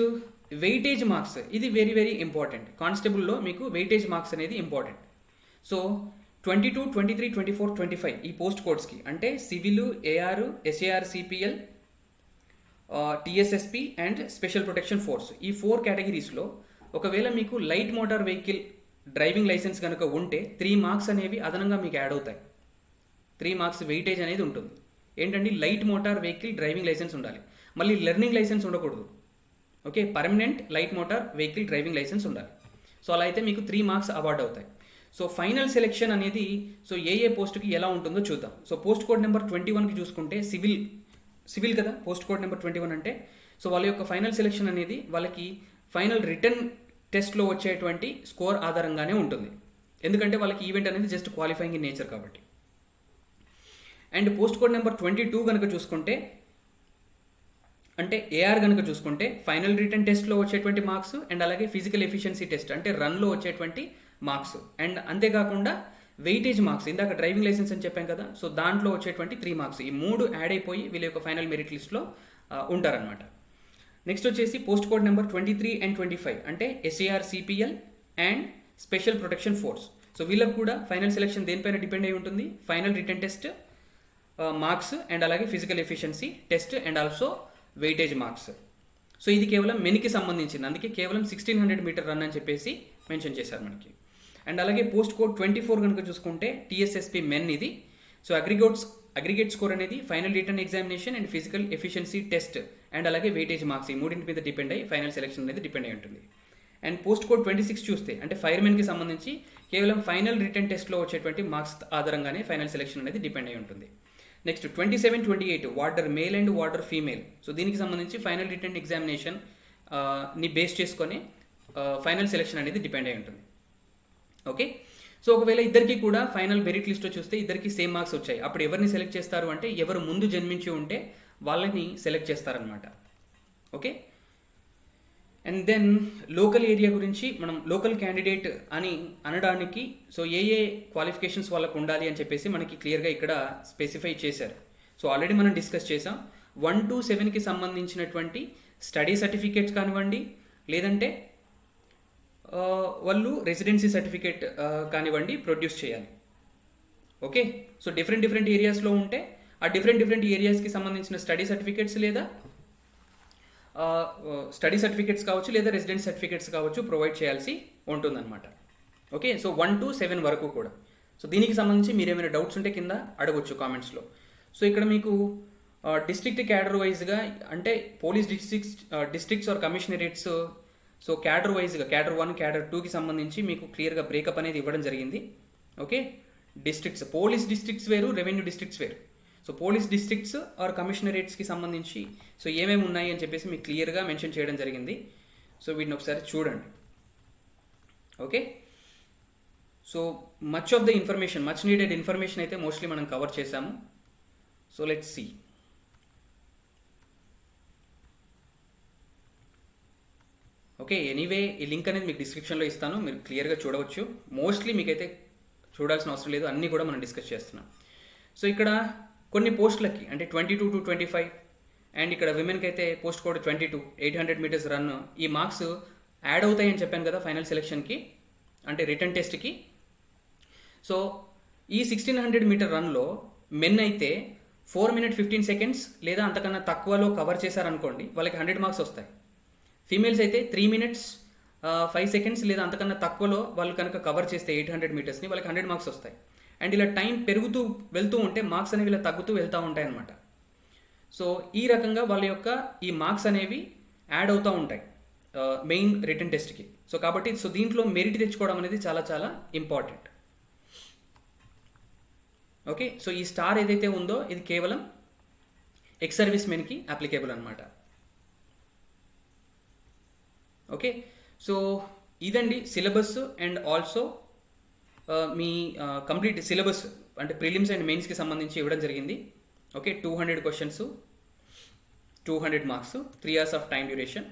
వెయిటేజ్ మార్క్స్, ఇది వెరీ వెరీ ఇంపార్టెంట్. కానిస్టేబుల్లో మీకు వెయిటేజ్ మార్క్స్ అనేది ఇంపార్టెంట్. సో 22, 23, 24, 25 ఈ పోస్ట్ కోడ్స్కి, అంటే civil, AR, SAR, CPL, TSSP and special protection force, ఈ 4 కేటగిరీస్లో ఒకవేళ మీకు light motor vehicle driving licence కనుక ఉంటే 3 మార్క్స్ అనేవి అదనంగా మీకు యాడ్ అవుతాయి. 3 మార్క్స్ వెయిటేజ్ అనేది ఉంటుంది. ఏంటంటే light motor vehicle driving licence ఉండాలి, మళ్ళీ లెర్నింగ్ లైసెన్స్ ఉండకూడదు. Okay, permanent light motor vehicle driving licence ఉండాలి. సో అలా అయితే మీకు 3 మార్క్స్ అవార్డ్ అవుతాయి. సో ఫైనల్ సెలెక్షన్ అనేది సో ఏ పోస్ట్కి ఎలా ఉంటుందో చూద్దాం. సో పోస్ట్ కోడ్ నెంబర్ 21కి చూసుకుంటే సివిల్ కదా పోస్ట్ కోడ్ నెంబర్ 21 అంటే. సో వాళ్ళ యొక్క ఫైనల్ సెలెక్షన్ అనేది వాళ్ళకి ఫైనల్ రిటర్న్ టెస్ట్లో వచ్చేటువంటి స్కోర్ ఆధారంగానే ఉంటుంది. ఎందుకంటే వాళ్ళకి ఈవెంట్ అనేది జస్ట్ క్వాలిఫైయింగ్ ఇన్ నేచర్ కాబట్టి. అండ్ పోస్ట్ కోడ్ నెంబర్ 22 కనుక చూసుకుంటే, అంటే ఏఆర్ కనుక చూసుకుంటే ఫైనల్ రిటర్న్ టెస్ట్లో వచ్చేటువంటి మార్క్స్ అండ్ అలాగే ఫిజికల్ ఎఫిషియన్సీ టెస్ట్ అంటే రన్లో వచ్చేటువంటి మార్క్స్ అండ్ అంతేకాకుండా వెయిటేజ్ మార్క్స్, ఇందాక డ్రైవింగ్ లైసెన్స్ అని చెప్పాం కదా, సో దాంట్లో వచ్చేటువంటి 3 మార్క్స్, ఈ 3 యాడ్ అయిపోయి వీళ్ళ యొక్క ఫైనల్ మెరిట్ లిస్ట్లో ఉంటారనమాట. నెక్స్ట్ వచ్చేసి పోస్ట్ కోడ్ నెంబర్ 23 అండ్ 25 అంటే SAR, CPL and special protection force. So వీళ్ళకి కూడా ఫైనల్ సెలెక్షన్ దేనిపైన డిపెండ్ అయి ఉంటుంది, final written test marks and అలాగే physical efficiency test and also weightage marks. So ఇది కేవలం మెన్కి సంబంధించింది, అందుకే కేవలం 1600 మీటర్ రన్ అని చెప్పేసి మెన్షన్ చేశారు మనకి. అండ్ అలాగే పోస్ట్ కోడ్ 24 కనుక చూసుకుంటే టీఎస్ఎస్పి మెన్ ఇది. సో అగ్రిగేట్ స్కోర్ అనేది final written examination and physical efficiency test and అలాగే వెయిటేజ్ మార్క్స్, ఈ మూడింటి మీద డిపెండ్ అయ్యి ఫైనల్ సెలెక్షన్ అనేది డిపెండ్ అయి ఉంటుంది. అండ్ పోస్ట్ కోడ్ 26 చూస్తే అంటే ఫైర్మెన్కి సంబంధించి కేవలం ఫైనల్ రిటర్న్ టెస్ట్లో వచ్చేటువంటి మార్క్స్ ఆధారంగానే ఫైనల్ సెలెక్షన్ అనేది డిపెండ్ అయి ఉంటుంది. Next 27, 28 warder male and warder female. So దీనికి సంబంధించి ఫైనల్ రిటర్న్ ఎగ్జామినేషన్ ని బేస్ చేసుకొని ఫైనల్ సెలెక్షన్ అనేది డిపెండ్ అయి ఉంటుంది. ఓకే, సో ఒకవేళ ఇద్దరికి కూడా ఫైనల్ మెరిట్ లిస్ట్లో చూస్తే ఇద్దరికి సేమ్ మార్క్స్ వచ్చాయి, అప్పుడు ఎవరిని సెలెక్ట్ చేస్తారు అంటే ఎవరు ముందు జన్మించి ఉంటే వాళ్ళని సెలెక్ట్ చేస్తారనమాట. Okay, and then local area గురించి మనం లోకల్ క్యాండిడేట్ అని అనడానికి సో ఏ క్వాలిఫికేషన్స్ వాళ్ళకు ఉండాలి అని చెప్పేసి మనకి క్లియర్గా ఇక్కడ స్పెసిఫై చేశారు. సో ఆల్రెడీ మనం డిస్కస్ చేసాం. 1 to 7కి సంబంధించినటువంటి స్టడీ సర్టిఫికేట్స్ కానివ్వండి, లేదంటే వాళ్ళు రెసిడెన్సీ సర్టిఫికేట్ కానివ్వండి ప్రొడ్యూస్ చేయాలి. ఓకే, సో డిఫరెంట్ ఏరియాస్లో ఉంటే ఆ డిఫరెంట్ ఏరియాస్కి సంబంధించిన స్టడీ సర్టిఫికేట్స్ లేదా స్టడీ సర్టిఫికేట్స్ కావచ్చు లేదా రెసిడెన్స్ సర్టిఫికేట్స్ కావచ్చు ప్రొవైడ్ చేయాల్సి ఉంటుందన్నమాట. ఓకే, సో 1 to 7 వరకు కూడా. సో దీనికి సంబంధించి మీరు ఏమైనా డౌట్స్ ఉంటే కింద అడగొచ్చు కామెంట్స్లో. సో ఇక్కడ మీకు డిస్ట్రిక్ట్ క్యాడర్ వైజ్గా అంటే police districts or commissionerates, so cadre వైజ్గా క్యాడర్ 1, క్యాడర్ 2కి సంబంధించి మీకు క్లియర్గా బ్రేకప్ అనేది ఇవ్వడం జరిగింది. ఓకే, డిస్ట్రిక్ట్స్, పోలీస్ డిస్ట్రిక్ట్స్ వేరు, రెవెన్యూ డిస్ట్రిక్ట్స్ వేరు. సో పోలీస్ డిస్ట్రిక్ట్స్ ఆర్ కమిషనరేట్స్కి సంబంధించి సో ఏమేమి ఉన్నాయి అని చెప్పేసి మీకు క్లియర్గా మెన్షన్ చేయడం జరిగింది. సో వీటిని ఒకసారి చూడండి. Okay, so much of the information, much needed information అయితే మోస్ట్లీ మనం కవర్ చేశాము. So let's see. Okay, anyway ఈ లింక్ అనేది మీకు డిస్క్రిప్షన్లో ఇస్తాను, మీరు క్లియర్గా చూడవచ్చు. మోస్ట్లీ మీకైతే చూడాల్సిన అవసరం లేదు, అన్నీ కూడా మనం డిస్కస్ చేస్తున్నాం. సో ఇక్కడ కొన్ని పోస్టులకి అంటే 22 to 25 అండ్ ఇక్కడ విమెన్కి అయితే పోస్ట్ కోడ్ 22 800 మీటర్స్ రన్, ఈ మార్క్స్ యాడ్ అవుతాయని చెప్పాను కదా ఫైనల్ సెలెక్షన్కి అంటే రిటర్న్ టెస్ట్కి. సో ఈ 1600 మీటర్ రన్లో మెన్ అయితే 4 minutes 15 seconds లేదా అంతకన్నా తక్కువలో కవర్ చేశారనుకోండి వాళ్ళకి 100 మార్క్స్ వస్తాయి. ఫీమేల్స్ అయితే 3 minutes 5 seconds లేదా అంతకన్నా తక్కువలో వాళ్ళు కనుక కవర్ చేస్తే 800 మీటర్స్ని వాళ్ళకి 100 మార్క్స్ వస్తాయి. అండ్ ఇలా టైం పెరుగుతూ వెళ్తూ ఉంటే మార్క్స్ అనేవి ఇలా తగ్గుతూ వెళ్తూ ఉంటాయి అన్నమాట. సో ఈ రకంగా వాళ్ళ యొక్క ఈ మార్క్స్ అనేవి యాడ్ అవుతూ ఉంటాయి మెయిన్ రిటర్న్ టెస్ట్కి. సో కాబట్టి సో దీంట్లో మెరిట్ తెచ్చుకోవడం అనేది చాలా చాలా ఇంపార్టెంట్. ఓకే, సో ఈ స్టార్ ఏదైతే ఉందో ఇది కేవలం ఎక్స్ సర్వీస్ మెన్కి అప్లికేబుల్ అనమాట. ఓకే, సో ఇదండి సిలబస్ అండ్ ఆల్సో మీ కంప్లీట్ సిలబస్ అంటే ప్రిలిమ్స్ అండ్ మెయిన్స్కి సంబంధించి ఇవ్వడం జరిగింది. Okay, 200 questions, 200 marks, 3 hours of time duration.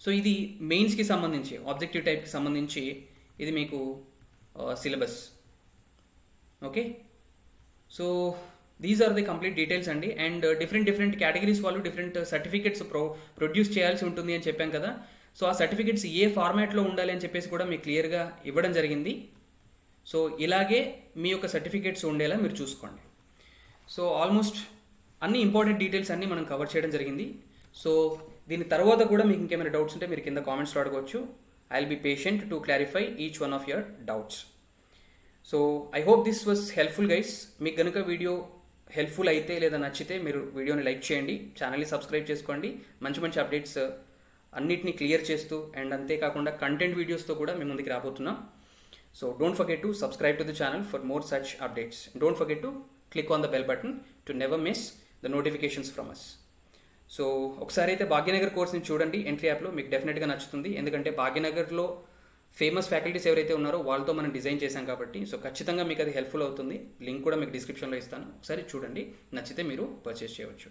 So ఇది మెయిన్స్కి సంబంధించి ఆబ్జెక్టివ్ టైప్కి సంబంధించి ఇది మీకు syllabus. Okay, so these are the complete details అండి. అండ్ డిఫరెంట్ కేటగిరీస్ వాళ్ళు డిఫరెంట్ సర్టిఫికేట్స్ ప్రొడ్యూస్ చేయాల్సి ఉంటుంది అని చెప్పాం కదా. సో ఆ సర్టిఫికేట్స్ ఏ ఫార్మాట్లో ఉండాలి అని చెప్పేసి కూడా మీకు క్లియర్గా ఇవ్వడం జరిగింది. సో ఇలాగే మీ యొక్క సర్టిఫికేట్స్ ఉండేలా మీరు చూసుకోండి. సో ఆల్మోస్ట్ అన్ని ఇంపార్టెంట్ డీటెయిల్స్ అన్నీ మనం కవర్ చేయడం జరిగింది. సో దీని తర్వాత కూడా మీకు ఇంకేమైనా డౌట్స్ ఉంటే మీరు కింద కామెంట్స్లో అడగవచ్చు. I will be patient to clarify each one of your doubts. So I hope this was helpful guys. మీకు కనుక వీడియో హెల్ప్ఫుల్ అయితే లేదా నచ్చితే మీరు వీడియోని లైక్ చేయండి, ఛానల్ని సబ్స్క్రైబ్ చేసుకోండి. మంచి మంచి అప్డేట్స్ అన్నిటినీ క్లియర్ చేస్తూ అండ్ అంతేకాకుండా కంటెంట్ వీడియోస్తో కూడా మేము ముందుకు రాబోతున్నాం. So don't forget to subscribe to the channel for more such updates. Don't forget to click on the bell button to never miss the notifications from us. So ఒకసారి అయితే భాగ్యనగర్ కోర్స్ని చూడండి ఎంట్రీ యాప్లో, మీకు డెఫినెట్గా నచ్చుతుంది. ఎందుకంటే భాగ్యనగర్లో ఫేమస్ ఫ్యాకల్టీస్ ఎవరైతే ఉన్నారో వాళ్ళతో మనం డిజైన్ చేశాం కాబట్టి సో ఖచ్చితంగా మీకు అది హెల్ప్ఫుల్ అవుతుంది. లింక్ కూడా మీకు డిస్క్రిప్షన్లో ఇస్తాను, ఒకసారి చూడండి, నచ్చితే మీరు పర్చేస్ చేయవచ్చు.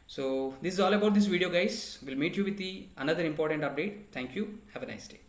So this is all about this video guys. We'll meet you with the another important update. Thank you. Have a nice day.